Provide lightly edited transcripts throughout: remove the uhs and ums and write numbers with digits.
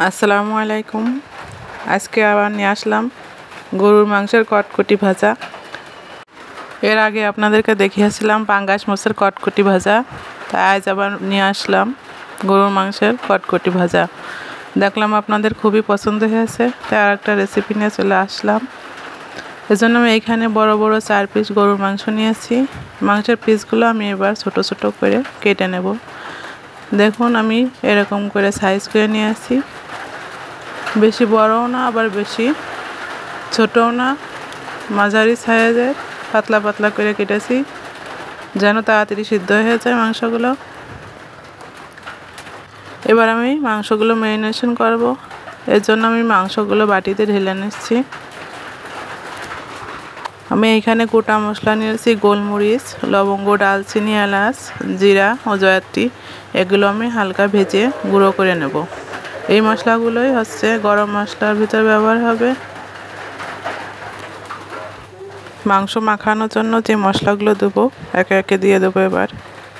আসসালামু আলাইকুম। আজকে আবার নিয়ে আসলাম গরুর মাংসের কটকটি ভাজা। এর আগে আপনাদেরকে দেখিয়েছিলাম পাঙ্গাস মাছের কটকটি ভাজা, তাই আজ আবার নিয়ে আসলাম গরুর মাংসের কটকটি ভাজা। দেখলাম আপনাদের খুবই পছন্দ হয়েছে, তাই আর একটা রেসিপি নিয়ে চলে আসলাম। এজন্য আমি এইখানে বড় বড় 4 পিস গরুর মাংস নিয়েছি। মাংসের পিসগুলো আমি এবার ছোট ছোট করে কেটে নেব। দেখুন আমি এরকম করে সাইজ করে নিয়ে আসি, বেশি বড়ও না আবার বেশি ছোটও না, মাঝারি সাইজের পাতলা পাতলা করে কেটেছি যেন তাড়াতাড়ি সিদ্ধ হয়ে যায় মাংসগুলো। এবার আমি মাংসগুলো ম্যারিনেশন করব। এর জন্য আমি মাংসগুলো বাটিতে ঢেলে নিচ্ছি। আমি এইখানে গোটা মশলা নিয়েছি, গোলমরিচ, লবঙ্গ, ডালচিনি, এলাচ, জিরা ও জয়ত্রী। এগুলো আমি হালকা ভেজে গুঁড়ো করে নেব। এই মশলাগুলোই হচ্ছে গরম মশলার ভিতর ব্যবহার হবে। মাংস মাখানোর জন্য যে মশলাগুলো দেবো একে একে দিয়ে দেবো। এবার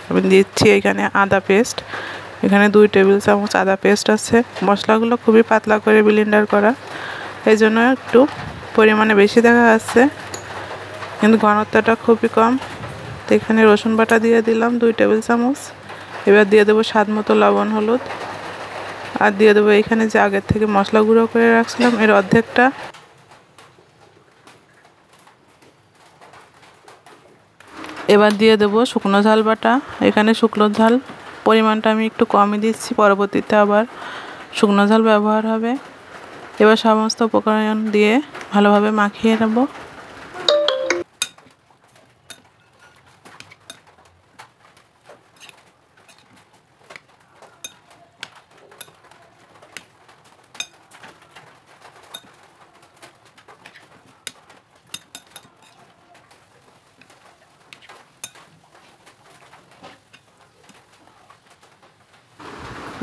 আমি দিচ্ছি এখানে আদা পেস্ট। এখানে 2 টেবিল চামচ আদা পেস্ট আছে। মশলাগুলো খুবই পাতলা করে ব্লেন্ডার করা, এই জন্য একটু পরিমাণে বেশি দেখা যাচ্ছে, কিন্তু ঘনত্বটা খুবই কম। তো এখানে রসুন বাটা দিয়ে দিলাম 2 টেবিল চামচ। এবার দিয়ে দেবো স্বাদ মতো লবণ, হলুদ, আর দিয়ে দেবো এখানে যে আগের থেকে মশলা গুঁড়ো করে রাখছিলাম এর অর্ধেকটা। এবার দিয়ে দেবো শুকনো ঝাল বাটা। এখানে শুকনো ঝাল পরিমাণটা আমি একটু কমই দিচ্ছি, পরবর্তীতে আবার শুকনো ঝাল ব্যবহার হবে। এবার সমস্ত উপকরণ দিয়ে ভালোভাবে মাখিয়ে নেব।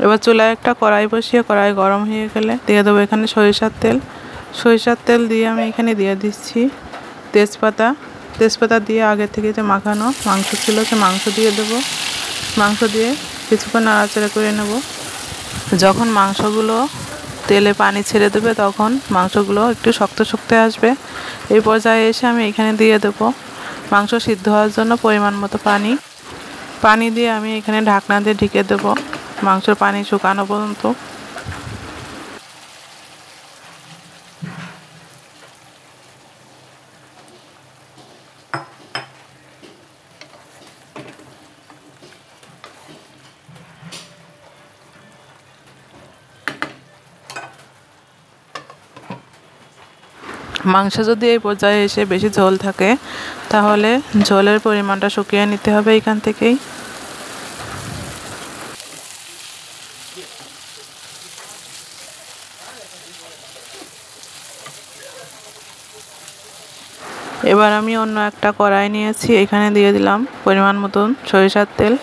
এবার চুলায় একটা কড়াই বসিয়ে কড়াই গরম হয়ে গেলে দিয়ে দেবো এখানে সরিষার তেল। সরিষার তেল দিয়ে আমি এখানে দিয়ে দিচ্ছি তেজপাতা দিয়ে আগে থেকে যে মাখানো মাংস ছিল সে মাংস দিয়ে দেবো। মাংস দিয়ে কিছুক্ষণ নাড়াচাড়া করে নেব। যখন মাংসগুলো তেলে পানি ছেড়ে দেবে তখন মাংসগুলো একটু শক্ত শক্ত আসবে। এই পর্যায়ে এসে আমি এখানে দিয়ে দেবো মাংস সিদ্ধ হওয়ার জন্য পরিমাণ মতো পানি দিয়ে আমি এখানে ঢাকনা দিয়ে ঢেকে দেবো মাংসের পানি শুকানো পর্যন্ত। মাংস যদি এই পর্যায়ে এসে বেশি ঝোল থাকে তাহলে ঝোলের পরিমাণটা শুকিয়ে নিতে হবে এখান থেকেই। এবার আমি অন্য একটা কড়াই নিয়েছি, এখানে দিয়ে দিলাম পরিমাণ মতন সরিষার তেল।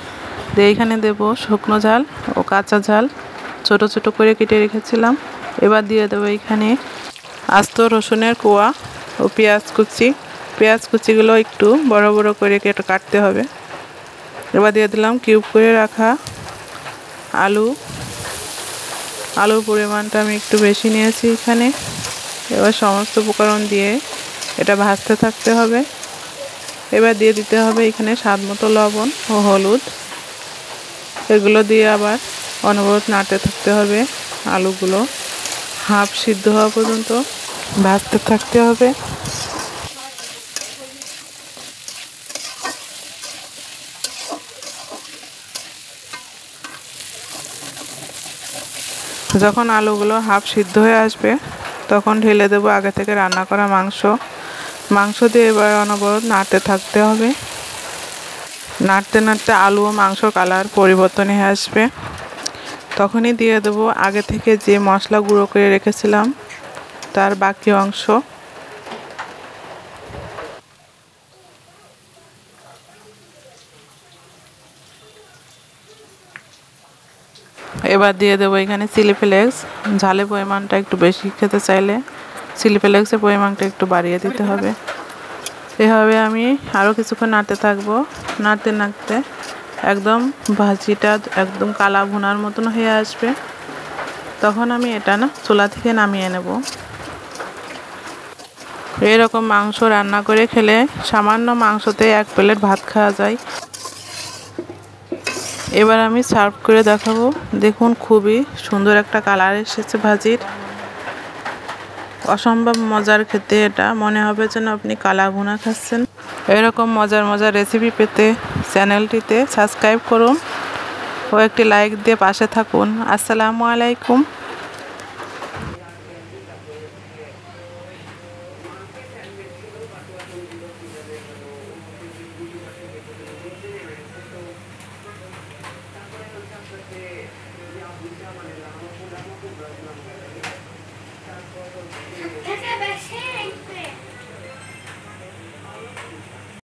দিয়ে এখানে দেব শুকনো ঝাল ও কাঁচা ঝাল ছোট ছোট করে কেটে রেখেছিলাম। এবার দিয়ে দেবো এখানে আস্ত রসুনের কোয়া ও পেঁয়াজ কুচিগুলো একটু বড় বড় করে কাটতে হবে। এবার দিয়ে দিলাম কিউব করে রাখা আলুর পরিমাণটা আমি একটু বেশি নিয়েছি এখানে। এবার সমস্ত উপকরণ দিয়ে এটা ভাজতে থাকতে হবে। এবার দিয়ে দিতে হবে এখানে স্বাদ মতো লবণ ও হলুদ। এগুলো দিয়ে আবার অনবরত নাড়তে থাকতে হবে। আলুগুলো হাফ সিদ্ধ হওয়া পর্যন্ত ভাজতে থাকতে হবে। যখন আলুগুলো হাফ সিদ্ধ হয়ে আসবে তখন ঢেলে দেবো আগে থেকে রান্না করা মাংস দিয়ে এবার অনবরত নাড়তে থাকতে হবে। নাড়তে নাড়তে আলু ও মাংসর কালার পরিবর্তন হয়ে আসবে, তখনই দিয়ে দেবো আগে থেকে যে মশলা গুঁড়ো করে রেখেছিলাম তার বাকি অংশ। এবার দিয়ে দেবো এখানে চিলি ফ্লেক্স। ঝালের পরিমাণটা একটু বেশি খেতে চাইলে চিলি ফ্লেক্সের পরিমাণটা একটু বাড়িয়ে দিতে হবে। এভাবে আমি আরও কিছুক্ষণ নাড়তে থাকবো। নাড়তে নাড়তে একদম ভাজিটা একদম কালা ভুনার মতন হয়ে আসবে। তখন আমি এটা চুলা থেকে নামিয়ে নেব। এরকম মাংস রান্না করে খেলে সামান্য মাংসতে 1 প্লেট ভাত খাওয়া যায়। এবার আমি সার্ভ করে দেখাবো। দেখুন খুবই সুন্দর একটা কালার এসেছে ভাজির। অসম্ভব মজার খেতে, এটা মনে হবে যেন আপনি কালা ভুনা খাচ্ছেন। এরকম মজার মজার রেসিপি পেতে চ্যানেলটিতে সাবস্ক্রাইব করুন ও একটি লাইক দিয়ে পাশে থাকুন। আসসালামু আলাইকুম।